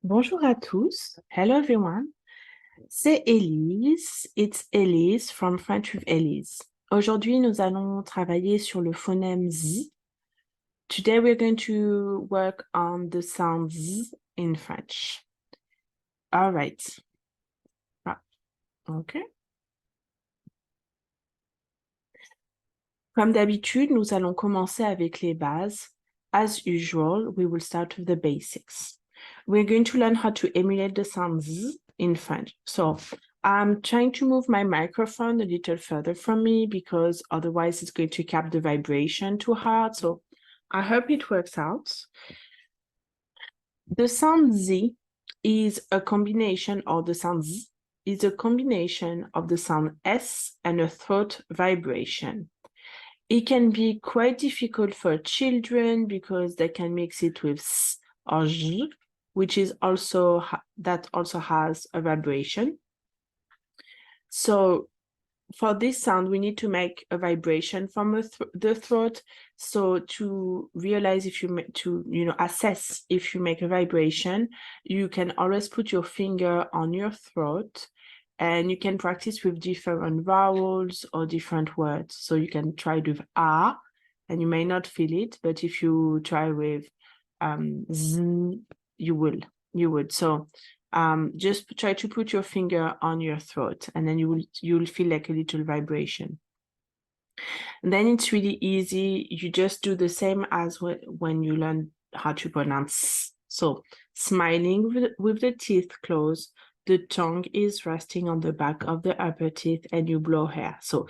Bonjour à tous. Hello everyone. C'est Elise. It's Elise from French with Elise. Aujourd'hui, nous allons travailler sur le phonème Z. Today we're going to work on the sound Z in French. All right. Ah, okay. Comme d'habitude, nous allons commencer avec les bases. As usual, we will start with the basics. We're going to learn how to emulate the sound Z in French. So I'm trying to move my microphone a little further from me because otherwise it's going to cap the vibration too hard. So I hope it works out. The sound Z is a combination, or the sound Z is a combination of the sound S and a throat vibration. It can be quite difficult for children because they can mix it with S or J, which is also has a vibration. So for this sound, we need to make a vibration from the throat. So to realize if you assess if you make a vibration, you can always put your finger on your throat. And you can practice with different vowels or different words. So you can try with A, and you may not feel it, but if you try with Z, you would. So just try to put your finger on your throat, and then you'll feel like a little vibration. And then it's really easy. You just do the same as when you learn how to pronounce. So smiling with the teeth closed. The tongue is resting on the back of the upper teeth and you blow air. So,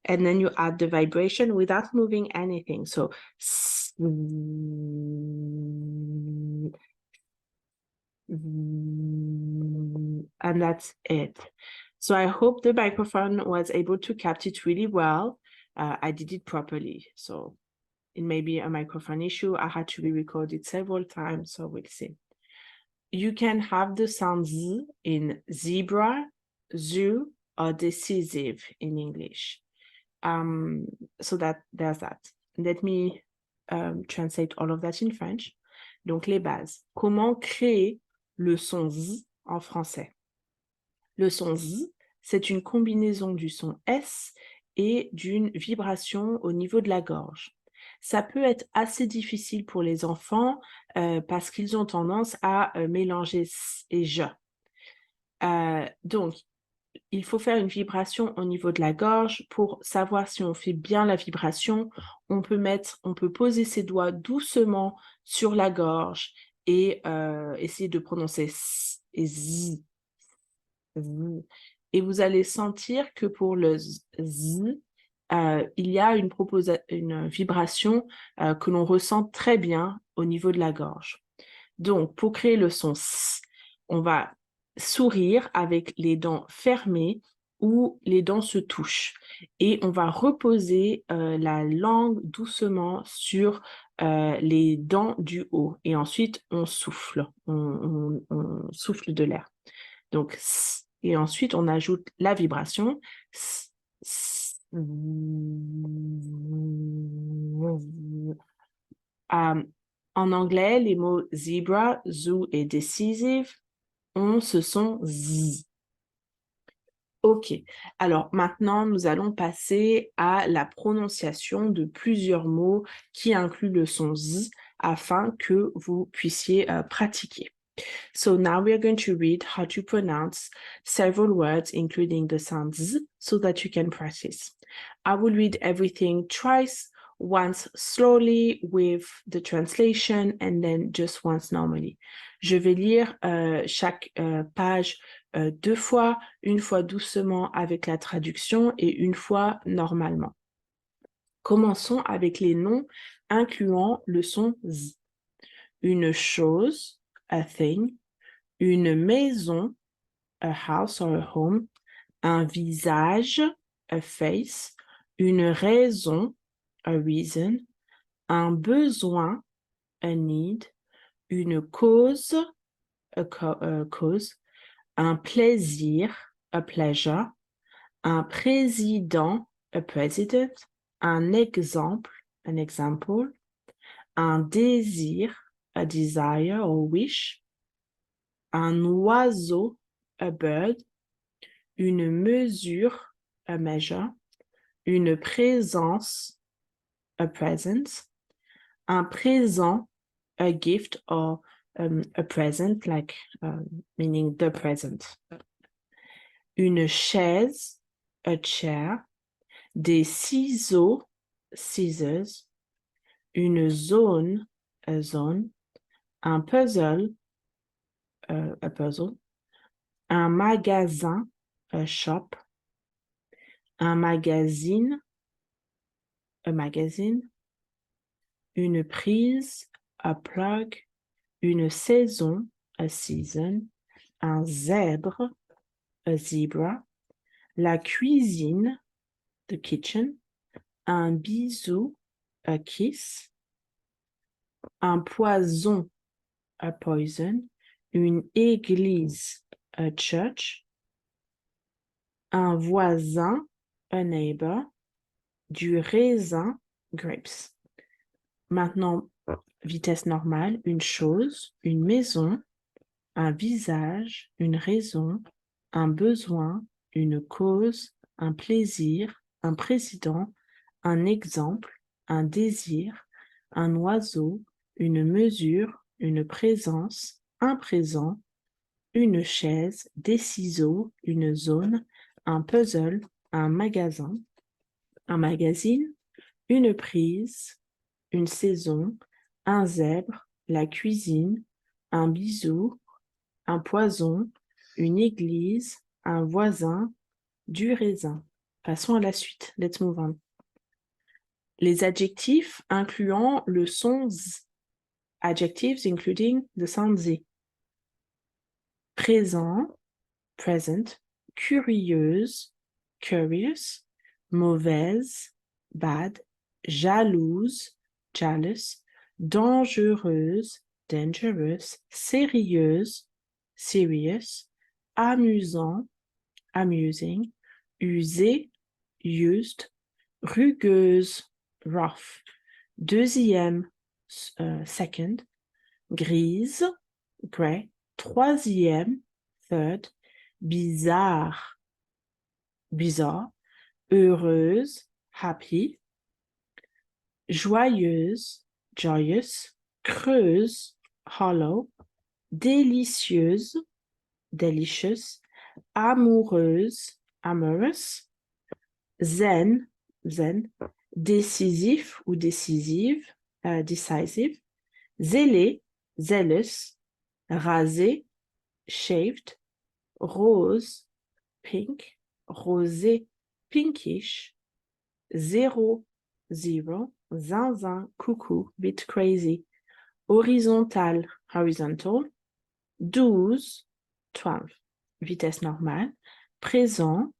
and then you add the vibration without moving anything. So, and that's it. So I hope the microphone was able to capture it really well. I did it properly. So it may be a microphone issue. I had to re-record it several times, so we'll see. You can have the sound Z in zebra, zoo, or decisive in English. So there's that. Let me translate all of that in French. Donc, les bases. Comment créer le son Z en français? Le son Z, c'est une combinaison du son S et d'une vibration au niveau de la gorge. Ça peut être assez difficile pour les enfants parce qu'ils ont tendance à mélanger S et J. Donc, il faut faire une vibration au niveau de la gorge. Pour savoir si on fait bien la vibration, on peut poser ses doigts doucement sur la gorge et essayer de prononcer S et Z. Et vous allez sentir que pour le Z, il y a une vibration que l'on ressent très bien au niveau de la gorge. Donc, pour créer le son S, on va sourire avec les dents fermées ou les dents se touchent. Et on va reposer la langue doucement sur les dents du haut. Et ensuite, on souffle. On souffle de l'air. Donc, S. Et ensuite, on ajoute la vibration. S, S, en anglais, les mots zebra, zoo et decisive ont ce son Z. Ok, alors maintenant, nous allons passer à la prononciation de plusieurs mots qui incluent le son Z afin que vous puissiez pratiquer. So now we are going to read how to pronounce several words, including the sound Z, so that you can practice. I will read everything twice, once slowly with the translation, and then just once normally. Je vais lire chaque page deux fois, une fois doucement avec la traduction et une fois normalement. Commençons avec les noms incluant le son Z. Une chose, a thing. Une maison, a house or a home, un visage, a face, une raison, a reason, un besoin, a need, une cause, a cause, un plaisir, a pleasure, un président, a president, un exemple, an example, un désir, a desire or wish, un oiseau, a bird, une mesure, a measure, une présence, a present, un présent, a gift or a present, like meaning the present. Une chaise, a chair, des ciseaux, scissors, une zone, a zone, un puzzle, a puzzle, un magasin, a shop, un magazine, a magazine, une prise, a plug, une saison, a season, un zèbre, a zebra, la cuisine, the kitchen, un bisou, a kiss, un poison, a poison, une église, a church, un voisin, a neighbor, du raisin, grapes. Maintenant, vitesse normale, une chose, une maison, un visage, une raison, un besoin, une cause, un plaisir, un président, un exemple, un désir, un oiseau, une mesure, une présence, un présent, une chaise, des ciseaux, une zone, un puzzle, un magasin, un magazine, une prise, une saison, un zèbre, la cuisine, un bisou, un poison, une église, un voisin, du raisin. Passons à la suite. Let's move on. Les adjectifs incluant le son z. Adjectives including the sound z. Présent, present. Curieuse, curious. Mauvaise, bad. Jalouse, jealous. Dangereuse, dangerous. Sérieuse, serious. Amusant, amusing. Usé, used. Rugueuse, rough. Deuxième, second. Grise, grey. Troisième, third. Bizarre, bizarre. Heureuse, happy. Joyeuse, joyous. Creuse, hollow. Délicieuse, delicious. Amoureuse, amorous. Zen, zen. Décisif ou décisive, decisive. Zélé, zealous. Rasé, shaved. Rose, pink. Rosé, pinkish. Zéro, zero. Zinzin, coucou, bit crazy. Horizontal, horizontal. 12, 12. Vitesse normale. Présent,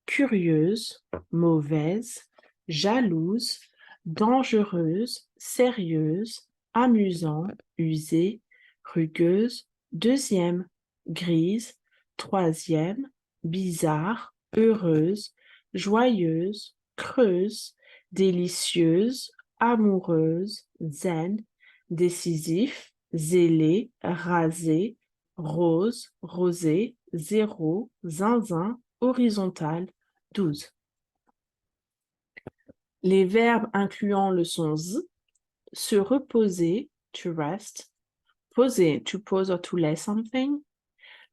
curieuse, mauvaise, jalouse, dangereuse, sérieuse, amusant, usée, rugueuse. Deuxième, grise. Troisième, bizarre, heureuse, joyeuse, creuse, délicieuse, amoureuse, zen, décisif, zélé, rasé, rose, rosé, zéro, zinzin, horizontal, 12. Les verbes incluant le son z, se reposer, to rest, poser, to pose or to lay something,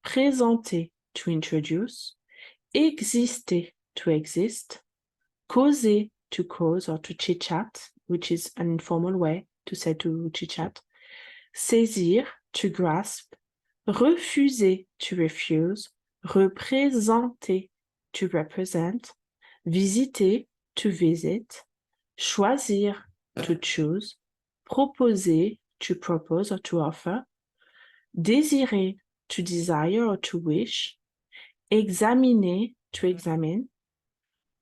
présenter, to introduce, exister, to exist, causer, to cause or to chit-chat, which is an informal way to say to chit-chat, saisir, to grasp, refuser, to refuse, représenter, to represent, visiter, to visit, choisir, to choose, proposer, to propose or to offer, désirer, to desire or to wish, examiner, to examine,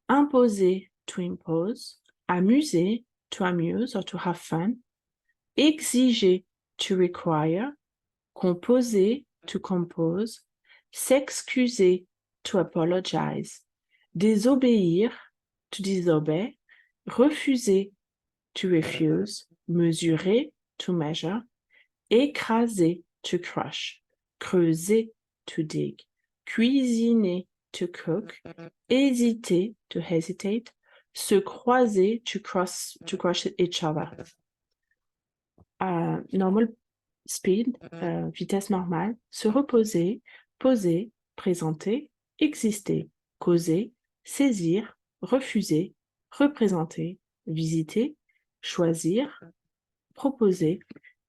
imposer, to impose, amuser, to amuse or to have fun, exiger, to require, composer, to compose, s'excuser, to apologize, désobéir, to disobey, refuser, to refuse, mesurer, to measure, écraser, to crush. creuser, to dig, cuisiner, to cook, hésiter, to hesitate, se croiser, to cross each other. Normal speed, vitesse normale, se reposer, poser, présenter, exister, causer, saisir, refuser, représenter, visiter, choisir, proposer,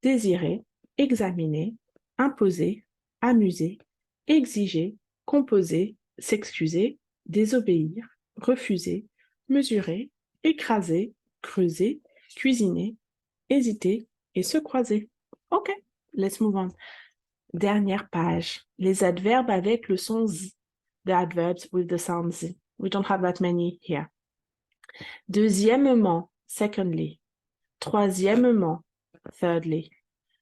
désirer, examiner, imposer, amuser, exiger, composer, s'excuser, désobéir, refuser, mesurer, écraser, creuser, cuisiner, hésiter et se croiser. OK, let's move on. Dernière page. Les adverbes avec le son Z. The adverbs with the sound Z. We don't have that many here. Deuxièmement, secondly. Troisièmement, thirdly.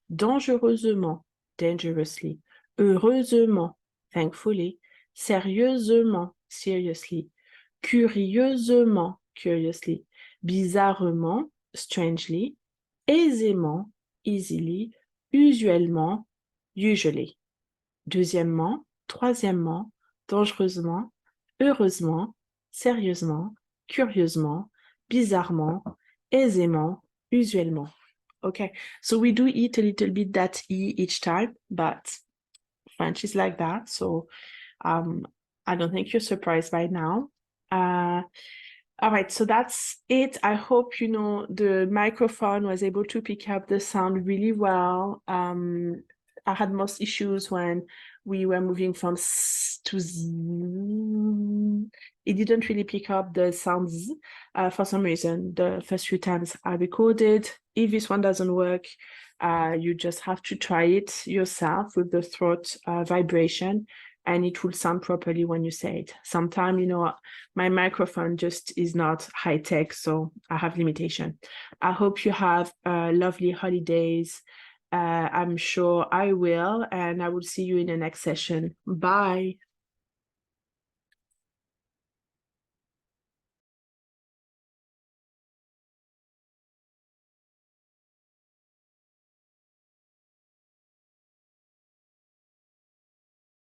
Dangereusement, dangerously. Heureusement, thankfully. Sérieusement, seriously. Curieusement, curiously. Bizarrement, strangely. Aisément, easily. Usuellement, usually. Deuxièmement, troisièmement, dangereusement, heureusement, sérieusement, curieusement, bizarrement, aisément, usuellement. Okay, so we do eat a little bit that E each time, but French is like that. So I don't think you're surprised by now. All right, so that's it. I hope, you know, the microphone was able to pick up the sound really well. I had most issues when we were moving from S to Z. It didn't really pick up the sound Z for some reason the first few times I recorded. If this one doesn't work, you just have to try it yourself with the throat vibration, and it will sound properly when you say it. Sometimes, you know, my microphone just is not high tech, so I have limitation. I hope you have lovely holidays. I'm sure I will, and I will see you in the next session. Bye.